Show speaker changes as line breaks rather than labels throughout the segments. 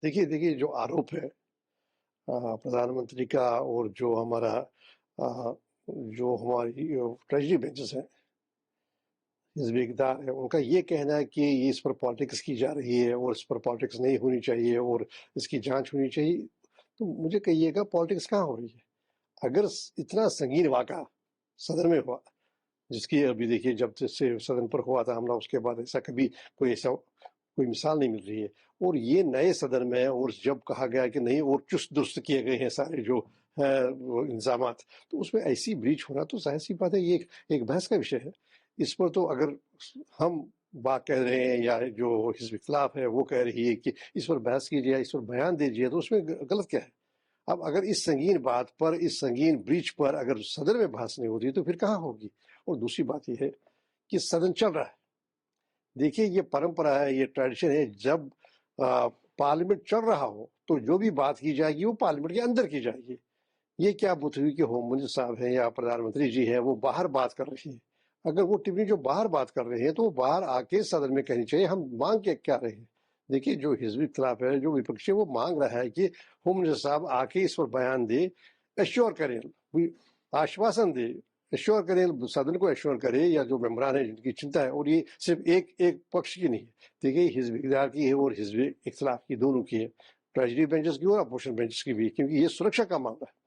देखिए जो आरोप है प्रधानमंत्री का, और जो हमारा जो हमारी ट्रेजरी बेंचेस हैं, हिज़्ब इक़्तिदार है, उनका ये कहना है कि ये इस पर पॉलिटिक्स की जा रही है और इस पर पॉलिटिक्स नहीं होनी चाहिए और इसकी जांच होनी चाहिए। तो मुझे कहिएगा पॉलिटिक्स कहाँ हो रही है? अगर इतना संगीन वाक़ा सदन में हुआ, जिसकी अभी देखिए जब से सदन पर हुआ था हमला, उसके बाद ऐसा कभी कोई मिसाल नहीं मिल रही है। और ये नए सदन में, और जब कहा गया कि नहीं और चुस्त दुरुस्त किए गए हैं सारे जो है वो इंतजामात, तो उसमें ऐसी ब्रीच होना तो जाहिर सी बात है ये एक बहस का विषय है। इस पर तो अगर हम बात कह रहे हैं या जो हिज़्ब इख्तिलाफ है वो कह रही है कि इस पर बहस कीजिए, इस पर बयान दीजिए, तो उसमें गलत क्या है? अब अगर इस संगीन बात पर, इस संगीन ब्रीच पर अगर सदन में बहस नहीं होती तो फिर कहाँ होगी? और दूसरी बात यह है कि सदन चल रहा है। देखिए ये परंपरा है, ये ट्रेडिशन है, जब पार्लियामेंट चल रहा हो तो जो भी बात की जाएगी वो पार्लियामेंट के अंदर की जाएगी। ये क्या बात हुई कि होम मिनिस्टर साहब हैं या प्रधानमंत्री जी हैं वो बाहर बात कर रही है? अगर वो टिप्पणी जो बाहर बात कर रहे हैं तो वो बाहर आके सदन में कहनी चाहिए। हम मांग के क्या रहे हैं? देखिए जो हिजबी खिलाफ है, जो विपक्षी है, वो मांग रहा है कि होम मिनिस्टर साहब आके इस पर बयान दे, एश्योर करें, आश्वासन दे, एश्योर करें, सदन को एश्योर करे, या जो मेम्बरान है जिनकी चिंता है। और ये सिर्फ एक पक्ष की नहीं है, देखिए हिजब इक़्तिदार की है और हिजब इख्तिलाफ की, दोनों की है, ट्रेजरी बेंचेस की और अपोजिशन बेंचेस की भी, क्योंकि ये सुरक्षा का मामला है।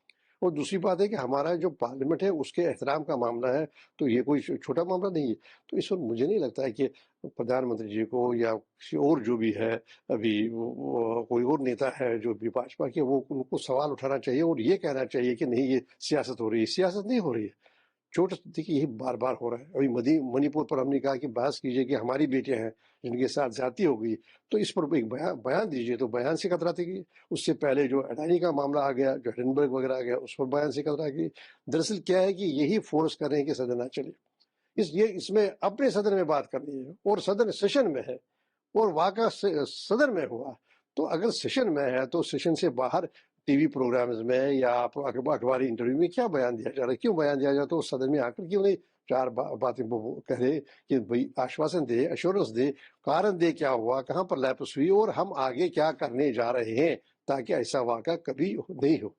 और दूसरी बात है कि हमारा जो पार्लियामेंट है उसके एहतराम का मामला है, तो ये कोई छोटा मामला नहीं है। तो इस वक्त मुझे नहीं लगता है कि प्रधानमंत्री जी को या किसी और जो भी है अभी कोई और नेता है जो भी भाजपा के, वो उनको सवाल उठाना चाहिए और ये कहना चाहिए कि नहीं ये सियासत हो रही है। सियासत नहीं हो रही है, छोटे देखिए यही बार बार हो रहा है। अभी मणिपुर पर हमने कहा कि बहस कीजिए कि हमारी बेटियां हैं जिनके साथ ज्यादती हो गई, तो इस पर एक बयान दीजिए, तो बयान से कतराते गई। उससे पहले जो अडानी का मामला आ गया, जो हिडनबर्ग वगैरह आ गया, उस पर बयान से कतरा गई। दरअसल क्या है कि यही फोर्स कर रहे हैं कि सदन ना चले, इसमें अपने सदन में बात करनी है और सदन सेशन में है और वाक़ा सदन में हुआ। तो अगर सेशन में है तो सेशन से बाहर टीवी प्रोग्राम्स में या अखबारी इंटरव्यू में क्या बयान दिया जा रहा है? क्यों बयान दिया जाए? तो सदन में आकर क्यों नहीं चार बातें कह रहे कि भाई आश्वासन दे, एश्योरेंस दे, कारण दे, क्या हुआ, कहाँ पर लैप्स हुई और हम आगे क्या करने जा रहे हैं ताकि ऐसा वाक़ा कभी नहीं हो।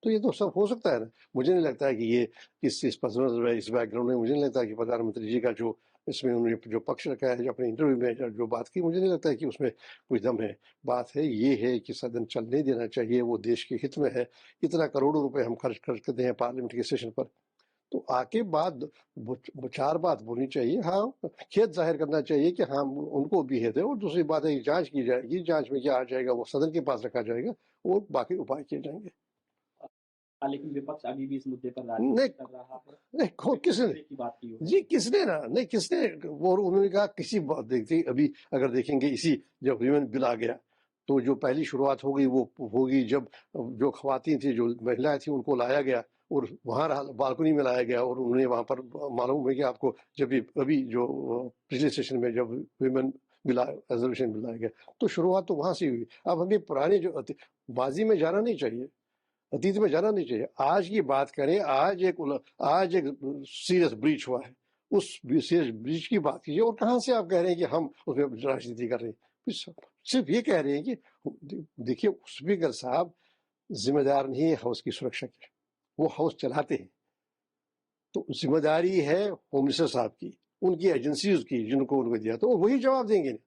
तो ये तो सब हो सकता है ना। मुझे नहीं लगता है कि ये इस बैकग्राउंड में मुझे नहीं लगता है कि प्रधानमंत्री जी का जो इसमें उन्होंने जो पक्ष रखा है, जो अपने इंटरव्यू में जो बात की, मुझे नहीं लगता है कि उसमें कोई दम है। बात है ये है कि सदन चलने देना चाहिए, वो देश के हित में है। इतना करोड़ों रुपए हम खर्च करते हैं पार्लियामेंट के सेशन पर, तो आके बात चार बात बोलनी चाहिए। हाँ, खेद जाहिर करना चाहिए कि हाँ उनको भी हित है। और दूसरी बात है जांच की जाएगी, जांच में क्या आ जाएगा वो सदन के पास रखा जाएगा और बाकी उपाय किए जाएंगे।
लेकिन विपक्ष अभी भी इस मुद्दे पर
नहीं
कर रहा है।
नहीं, किसने
की बात की
जी, किसने ना नहीं, किसने वो उन्होंने कहा किसी बात देखते अभी अगर देखेंगे इसी जब ह्यूमन बिल आ गया तो जो पहली शुरुआत हो गई वो होगी जब जो खवातीन थी, जो महिलाएं थी, उनको लाया गया और वहां बालकनी में लाया गया और उन्होंने वहां पर, मालूम है कि आपको, जब भी अभी जो पिछले सेशन में जब ह्यूमन बिल रेजोल्यूशन बिल लाया गया तो शुरुआत तो वहां से हुई। अब हमें पुराने जो बाजी में जाना नहीं चाहिए, अतीत में जाना नहीं चाहिए। आज की बात करें, आज एक सीरियस ब्रीच हुआ है, उस सीरियस ब्रीच की बात कीजिए। और कहां से आप कह रहे हैं कि हम उसमें राजनीति कर रहे हैं? सिर्फ ये कह रहे हैं कि देखिए स्पीकर साहब जिम्मेदार नहीं है हाउस की सुरक्षा की, वो हाउस चलाते हैं। तो जिम्मेदारी है होम मिनिस्टर साहब की, उनकी एजेंसीज की जिनको उनको दिया, तो वही जवाब देंगे।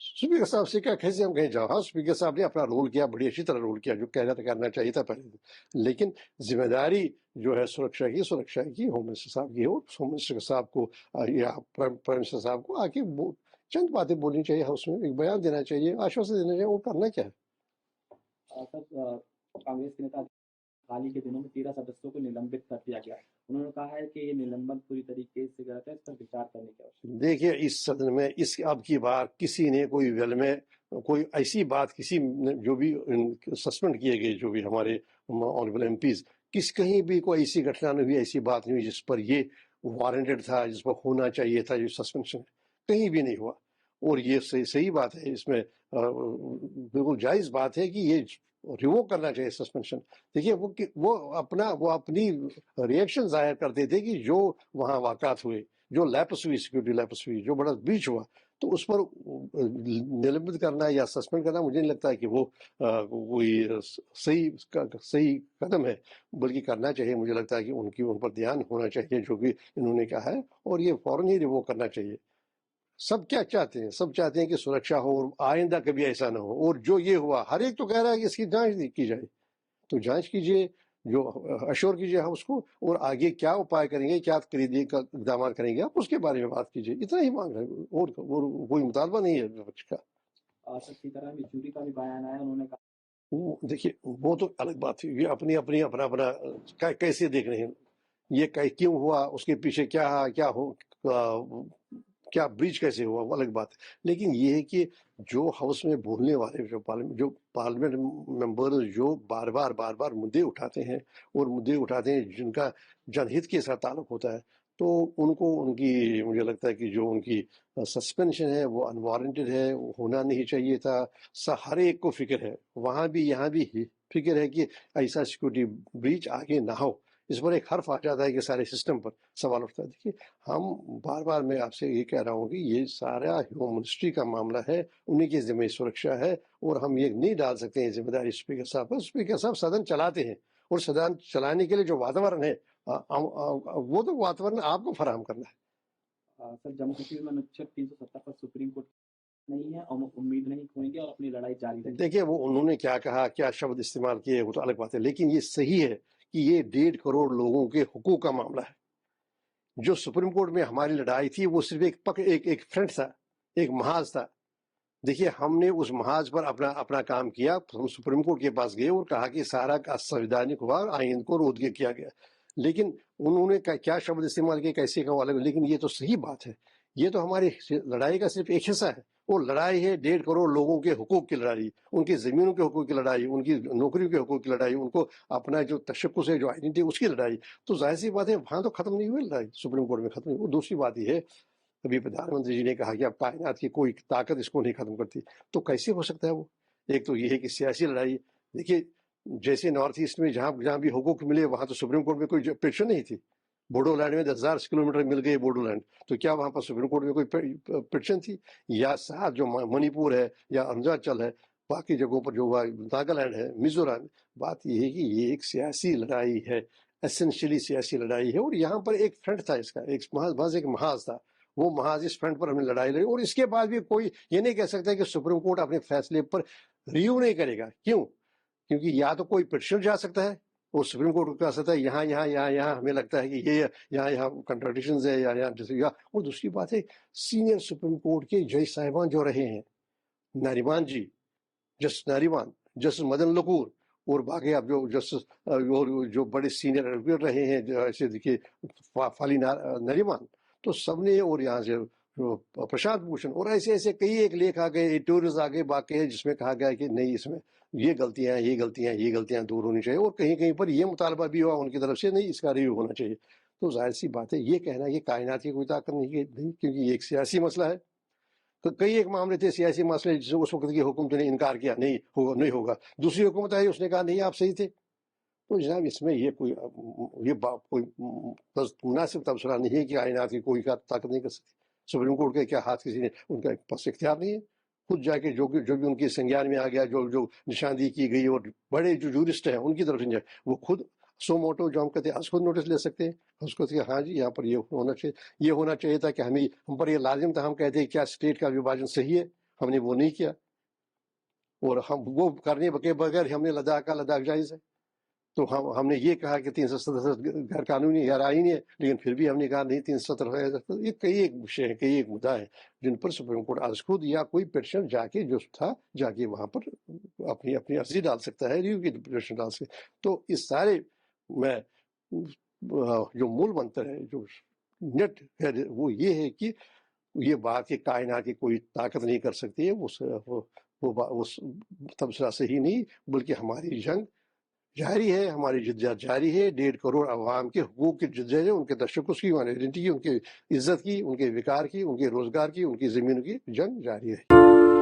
स्पीकर साहब से क्या कैसे हम कहें जाओ? हाँ, स्पीकर साहब ने अपना रोल किया, बड़ी अच्छी तरह रोल किया, जो कहना था करना चाहिए था पहले। लेकिन जिम्मेदारी जो है सुरक्षा की होम मिनिस्टर साहब की हो। होम मिनिस्टर साहब को या प्राइम मिनिस्टर साहब को आके चंद बातें बोलनी चाहिए, हाउस में एक बयान देना चाहिए, आश्वासन देना चाहिए। वो करना क्या है?
कांग्रेस के नेता हाल ही के दिनों में 13 सदस्यों को निलंबित कर दिया गया। उन्होंने कहा है कि ये निलंबन पूरी तरीके से गलत है, इस पर विचार करने की आवश्यकता। देखिए
इस सदन में इस अब की बार किसी ने कोई वेल में कोई ऐसी बात, किसी जो भी सस्पेंड किए गए जो भी हमारे ऑनरेबल एमपीज, कहीं भी कोई ऐसी घटना नहीं हुई, ऐसी बात नहीं हुई जिस पर ये वारंटेड था, जिस पर होना चाहिए था जो सस्पेंशन, कहीं भी नहीं हुआ। और ये सही बात है, इसमें बिल्कुल जायज बात है कि ये रिवोक करना चाहिए सस्पेंशन। देखिए वो अपनी रिएक्शन जाहिर करते थे कि जो वहाँ वाकयात हुए, जो लैप्स हुई, सिक्योरिटी लैप्स हुई, जो बड़ा ब्रीच हुआ, تو اس پر نلمبت کرنا یا سسپینڈ کرنا مجھے نہیں لگتا ہے کہ وہ کوئی صحیح قدم ہے، بلکہ کرنا چاہیے. مجھے لگتا ہے کہ ان پر دھیان ہونا چاہیے جو بھی انہوں نے کہا ہے، اور یہ فوراً ہی ریوو کرنا چاہیے. سب کیا چاہتے ہیں؟ سب چاہتے ہیں کہ سرکشا ہو اور آئندہ کبھی ایسا نہ ہو. اور جو یہ ہوا، ہر ایک تو کہہ رہا ہے کہ اس کی جانچ کی جائے. تو جانچ کیجیے، جو اشور کیجیے ہم اس کو، اور آگے کیا اپائے کریں گے، کیا اقدامات کریں گے، آپ اس کے بارے میں بات کیجیے. اتنا ہی مانگ رہے ہیں، اور کوئی مطالبہ نہیں ہے وپکش کا.
سیتارام یچوری کا بھی بیان آیا، انہوں نے کہا
دیکھیے وہ تو الگ بات ہے، یہ اپنا کیسے دیکھ رہے ہیں، یہ کیوں ہوا، اس کے پیچھے کیا بریچ کیسے ہوا، وہ الگ بات ہے. لیکن یہ ہے کہ جو ہاؤس میں بولنے والے جو پارلیمنٹ ممبرز جو بار بار مدعے اٹھاتے ہیں، اور مدعے اٹھاتے ہیں جن کا جن ہت کے ساتھ تعلق ہوتا ہے، تو ان کی مجھے لگتا ہے کہ جو ان کی سسپینشن ہے وہ انوارنٹڈ ہے، وہ ہونا نہیں چاہیے تھا. ہر ایک کو فکر ہے، وہاں بھی یہاں بھی فکر ہے کہ ایسا سیکورٹی بریچ آگے نہ ہو. اس پر ایک حرف آ جاتا ہے کہ سارے سسٹم پر سوال اٹھتا ہے. دیکھیے ہم بار میں آپ سے یہ کہہ رہا ہوں کہ یہ سارا ہوم منسٹری کا معاملہ ہے، انہیں کی ذمہ سرکشا ہے، اور ہم یہ نہیں ڈال سکتے ہیں ذمہ داری اسپیکر صاحب پر. اسپیکر صاحب سدن چلاتے ہیں، اور سدن چلانے کے لیے جو واتاورن ہے وہ تو واتاورن آپ کو فراہم کرنا ہے.
سر جموں کشمیر میں انوچھید 370 پر سپریم کورٹ نہیں ہے، اور امید نہیں کھوئیں گے، اور اپنی لڑائی جاری رکھیں گے.
دیکھیے وہ انہوں نے کیا کہا، کیا شبد استعمال کیے، وہ تو الگ بات ہے، لیکن یہ صحیح ہے کہ یہ 1.5 کروڑ لوگوں کے حقوق کا معاملہ ہے. جو سپریم کورٹ میں ہماری لڑائی تھی وہ صرف ایک فرنٹ تھا، ایک محاذ تھا. دیکھیے ہم نے اس محاذ پر اپنا کام کیا. ہم سپریم کورٹ کے پاس گئے اور کہا کہ سارا سنویدھانک ہوا، آئین کو رود کے کیا گیا. لیکن انہوں نے کیا شبد استعمال کیا، کیسے کا الگ. لیکن یہ تو صحیح بات ہے، یہ تو ہماری لڑائی کا صرف ایک حصہ ہے. وہ لڑائی ہے 1.5 کروڑ لوگوں کے حقوق کی لڑائی، ان کی زمینوں کے حقوق کی لڑائی، ان کی نوکریوں کے حقوق کی لڑائی، ان کو اپنا جو تشخص ہے، جو آئیڈینٹی، اس کی لڑائی. تو ظاہر سی بات ہے وہاں تو ختم نہیں ہوئی لڑائی، سپریم کورٹ میں ختم نہیں. وہ دوسری بات یہ ہے، ابھی پردھان منتری جی نے کہا کہ اب کائنات کی کوئی طاقت اس کو نہیں ختم کرتی. تو کیسے ہو سکتا ہے وہ؟ ایک تو یہ ہے کہ سیاسی لڑائی. دیکھیے جیسے نارتھ ایسٹ میں جہاں بھی حقوق ملے، وہاں تو سپریم کورٹ میں کوئی پٹیشن نہیں تھی. بوڈو لینڈ میں 10,000 کلومیٹر مل گئے بوڈو لینڈ، تو کیا وہاں پر سپریم کورٹ میں کوئی پٹیشن تھی؟ یا ساتھ جو منی پور ہے یا اروناچل ہے، باقی جگہوں پر جو ناگالینڈ ہے، میزورم، بات یہ ہے کہ یہ ایک سیاسی لڑائی ہے، اسینشلی سیاسی لڑائی ہے. اور یہاں پر ایک فرنٹ تھا، اس کا ایک محاذ تھا. وہ محاذ اس فرنٹ پر ہم نے لڑائی لڑی، اور اس کے بعد بھی کوئی یہ نہیں کہہ سکتا کہ سپریم کورٹ اپنے فیصلے پر ریویو نہیں کرے گا. کیوں؟ کیونکہ یا تو کوئی پٹیشن جا سکتا ہے اور سپریم کورٹ کو کہہ سکتا ہے یہاں ہمیں لگتا ہے کہ یہ یہاں کنٹراڈکشنز ہے، اور دوسری بات ہے سینئر سپریم کورٹ کے جج صاحبان جو رہے ہیں، ناریمان جی، جسٹس ناریمان، جسٹس مدن لکور، اور باقی اب جو جسٹس جو بڑے سینئر ایڈوکیٹ رہے ہیں، ایسے دیکھیے فالی ناریمان، تو سب نے، اور یہاں سے پرشانت بھوشن، اور ایسے کئی ایک لیکھ آ گئے، ایڈیٹوریلز آگے باقی جس میں کہا گیا کہ نہیں، اس میں یہ غلطیاں دور ہونی چاہیے. اور کہیں پر یہ مطالبہ بھی ہوا ان کی طرف سے، نہیں اس کا ریویو ہونا چاہیے. تو ظاہر سی بات ہے یہ کہنا کہ کائنات کی کوئی طاقت نہیں، کیونکہ یہ ایک سیاسی مسئلہ ہے. تو کئی ایک معاملے تھے سیاسی مسئلے جس اس وقت کی حکومت نے انکار کیا، نہیں ہوگا. دوسری حکومت آئی، اس نے کہا نہیں آپ صحیح تھے. تو جناب اس میں یہ کوئی مناسب تبصرہ نہیں ہے کہ کائنات کی کوئی طاقت نہیں کر سکتی. سپریم کورٹ کے کیا ہاتھ کسی نے، ان کا پاس اختیار نہیں ہے. خود جا کے جو بھی ان کی سنجان میں آ گیا، جو نشاندہی کی گئی، اور بڑے جو جورسٹ ہیں ان کی طرف سے وہ خود سو موٹو جو ہم کہتے ہیں خود نوٹس لے سکتے ہیں. اس کو کہ ہاں جی یہاں پر یہ ہونا چاہیے تھا کہ ہم پر یہ لازم تھا. ہم کہتے ہیں کیا اسٹیٹ کا وبھاجن صحیح ہے، ہم نے وہ نہیں کیا، اور ہم وہ کرنے کے بغیر ہم نے لداخ جائز ہے. تو ہم نے یہ کہا کہ 377 غیر قانونی غیر آئینی ہے، لیکن پھر بھی ہم نے کہا نہیں 377. یہ کئی ایک وشے ہیں، کئی ایک مدعا ہے جن پر سپریم کورٹ آج خود یا کوئی پٹیشن جا کے وہاں پر اپنی عرضی ڈال سکتا ہے، ریویو کی پٹیشن ڈال سکتا ہے. تو اس سارے میں جو مول منتر ہے، جو نیٹ ہے، وہ یہ ہے کہ یہ بات کہ کائنات کی کوئی طاقت نہیں کر سکتی ہے، وہ تبصرہ صحیح نہیں، بلکہ ہماری جنگ جاری ہے، ہماری جدوجہد جاری ہے. 1.5 کروڑ عوام کے حقوق کی جدوجہد ہے، ان کے تشخص کی، آئیڈینٹی کی، ان کے عزت کی، ان کے وقار کی، ان کے روزگار کی، ان کی زمینوں کی جنگ جاری ہے.